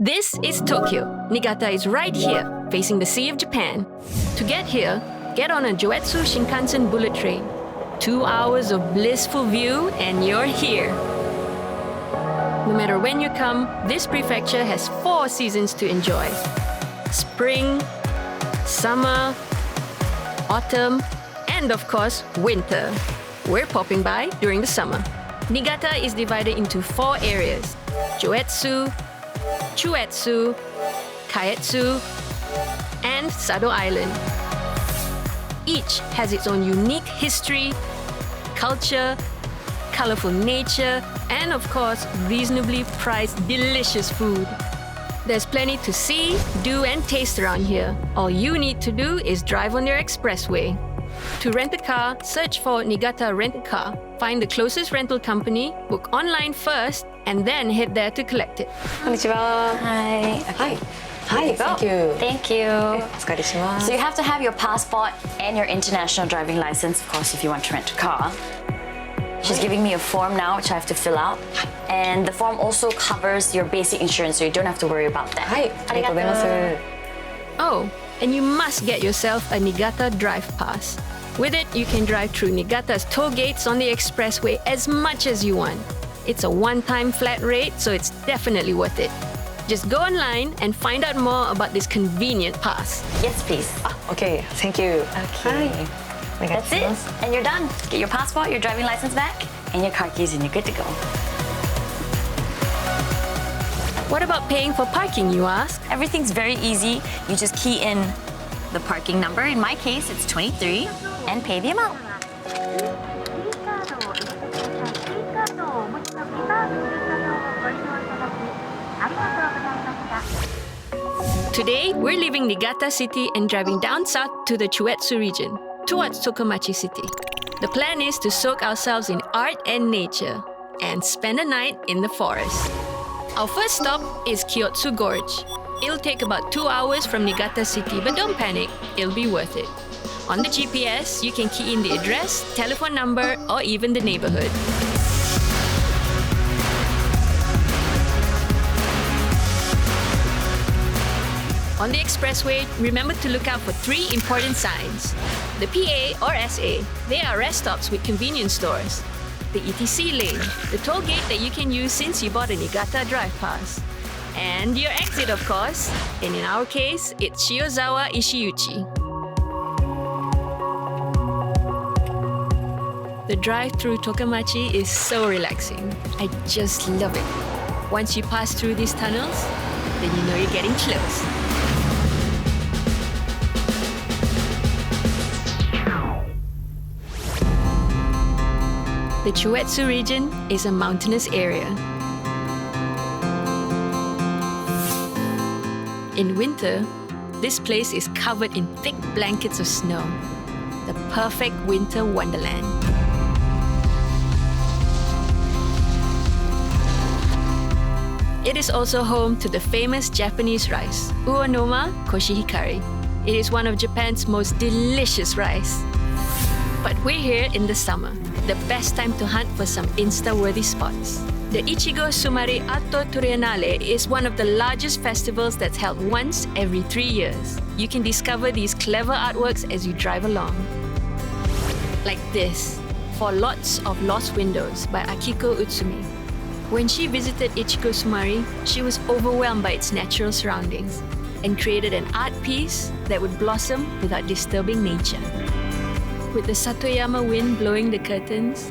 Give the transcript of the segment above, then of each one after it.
This is Tokyo. Niigata is right here, facing the Sea of Japan. To get here, get on a Joetsu Shinkansen bullet train. 2 hours of blissful view and you're here. No matter when you come, this prefecture has 4 seasons to enjoy. Spring, summer, autumn, and of course, winter. We're popping by during the summer. Niigata is divided into 4 areas: Joetsu, Chuetsu, Kaetsu, and Sado Island. Each has its own unique history, culture, colorful nature, and of course, reasonably priced delicious food. There's plenty to see, do, and taste around here. All you need to do is drive on their expressway. To rent a car, search for Niigata Rent a Car. Find the closest rental company, book online first, and then head there to collect it. Konnichiwa. Hi. Hi. Hi, thank you. Thank you. お疲れします。 So you have to have your passport and your international driving license, of course, if you want to rent a car. She's giving me a form now, which I have to fill out. And the form also covers your basic insurance, so you don't have to worry about that. はい、ありがとうございます。 Oh, and you must get yourself a Niigata Drive Pass. With it, you can drive through Niigata's toll gates on the expressway as much as you want. It's a one-time flat rate, so it's definitely worth it. Just go online and find out more about this convenient pass. Yes, please. Okay, thank you. Okay. はい。お願い That's し it. ます。 And you're done. Get your passport, your driving license back, and your car keys, and you're good to go. What about paying for parking, you ask? Everything's very easy. You just key in the parking number. In my case, it's 23, and pay the amount. Today, we're leaving Niigata City and driving down south to the Chuetsu region, towards Tokomachi City. The plan is to soak ourselves in art and nature, and spend a night in the forest. Our first stop is Kyotsu Gorge. It'll take about 2 hours from Niigata City, but don't panic, it'll be worth it. On the GPS, you can key in the address, telephone number, or even the neighborhood. On the expressway, remember to look out for 3 important signs. The PA or SA, they are rest stops with convenience stores. The ETC lane, the toll gate that you can use since you bought a Niigata Drive Pass. And your exit, of course, and in our case, it's Shiozawa Ishiuchi. The drive through Tokomachi is so relaxing. I just love it. Once you pass through these tunnels, then you know you're getting close. The Chuetsu region is a mountainous area. In winter, this place is covered in thick blankets of snow, the perfect winter wonderland. It is also home to the famous Japanese rice, Uonoma Koshihikari. It is one of Japan's most delicious rice. But we're here in the summer, the best time to hunt for some Insta-worthy spots. The Ichigo Sumari Atto Triennale is one of the largest festivals that's held once every 3 years. You can discover these clever artworks as you drive along. Like this, For Lots of Lost Windows by Akiko Utsumi. When she visited Ichigo Sumari, she was overwhelmed by its natural surroundings and created an art piece that would blossom without disturbing nature. With the Satoyama wind blowing the curtains,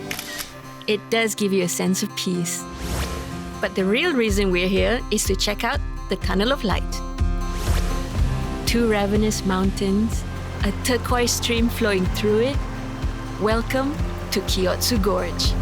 it does give you a sense of peace. But the real reason we're here is to check out the Tunnel of Light. 2 ravenous mountains, a turquoise stream flowing through it. Welcome to Kyotsu Gorge.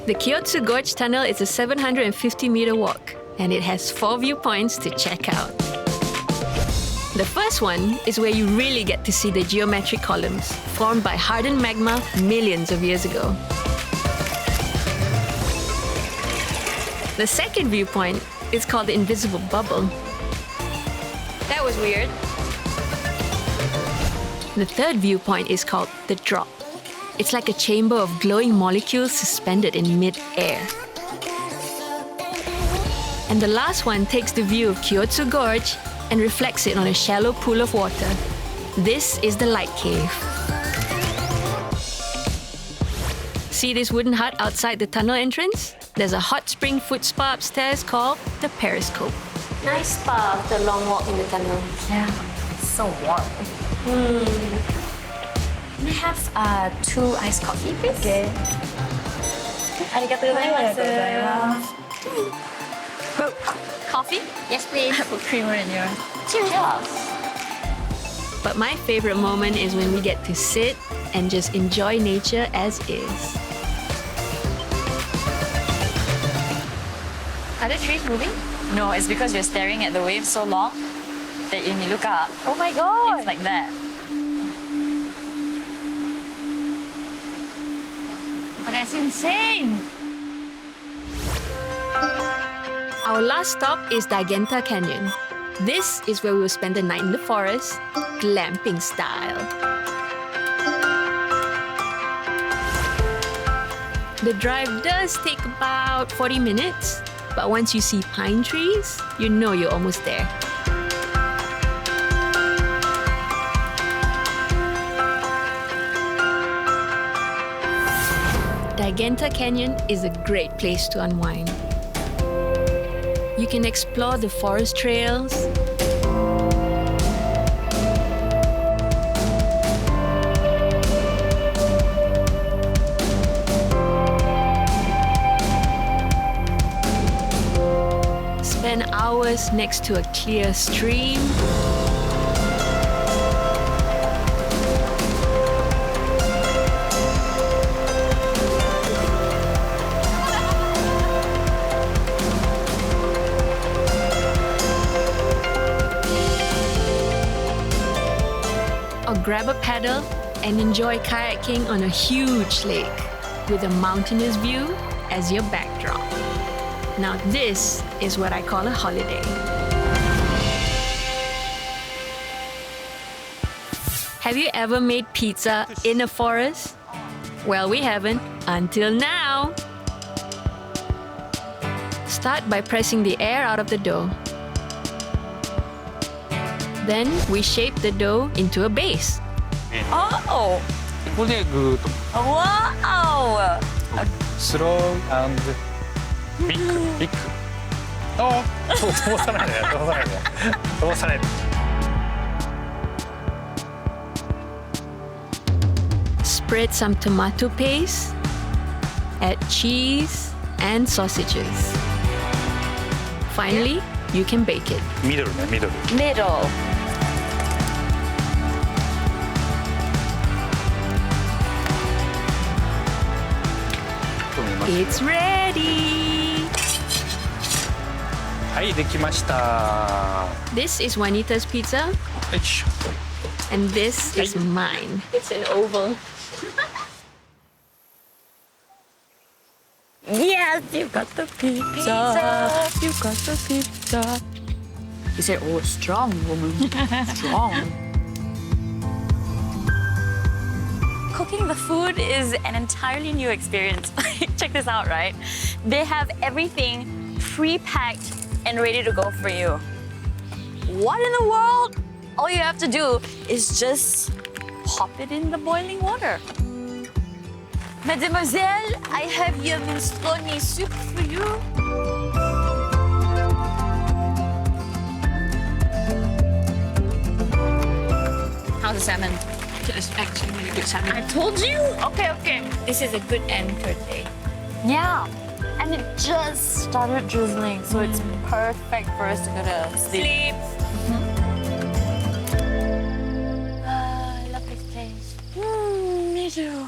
The Kyotsu Gorge Tunnel is a 750-meter walk, and it has 4 viewpoints to check out. The first one is where you really get to see the geometric columns formed by hardened magma millions of years ago. The second viewpoint is called the invisible bubble. That was weird. The third viewpoint is called the drop. It's like a chamber of glowing molecules suspended in mid-air. And the last one takes the view of Kyotsu Gorge and reflects it on a shallow pool of water. This is the light cave. See this wooden hut outside the tunnel entrance? There's a hot spring foot spa upstairs called the Periscope. Nice spa after a long walk in the tunnel. Yeah, so warm. Can I have 2 iced coffee, please? Okay. Arigatou gozaimasu. Coffee? Yes, please. I put creamer in yours. Cheers. But my favorite moment is when we get to sit and just enjoy nature as is. Are the trees moving? No, it's because you're staring at the waves so long that when you look up, Oh my god! it's like that. But that's insane! Our last stop is Niigata Canyon. This is where we will spend the night in the forest, glamping style. The drive does take about 40 minutes, but once you see pine trees, you know you're almost there. Niigata Canyon is a great place to unwind. You can explore the forest trails, spend hours next to a clear stream, or grab a paddle and enjoy kayaking on a huge lake with a mountainous view as your backdrop. Now this is what I call a holiday. Have you ever made pizza in a forest? Well, we haven't until now. Start by pressing the air out of the dough. Then we shape the dough into a base. Oh! ここでグーッと Wow! スローアンドビッグビッグああ通さないで通さないで通さないで Spread some tomato paste, add cheese and sausages. Finally, you can bake it. ミドルねミドル Middle. It's ready! はいできました This is Juanita's pizza, よいしょ and this is mine. It's an oval. Yes, you got the pizza. You got the pizza. You said, oh, strong woman. Strong. Cooking the food is an entirely new experience. Check this out, right? They have everything pre-packed and ready to go for you. What in the world? All you have to do is just pop it in the boiling water. Mademoiselle, I have your minestrone soup for you. How's the salmon? It's actually really good salmon. I told you. Okay. This is a good end to a day. Yeah. And it just started drizzling, so it's perfect for us to go to sleep. I love this place. Me too.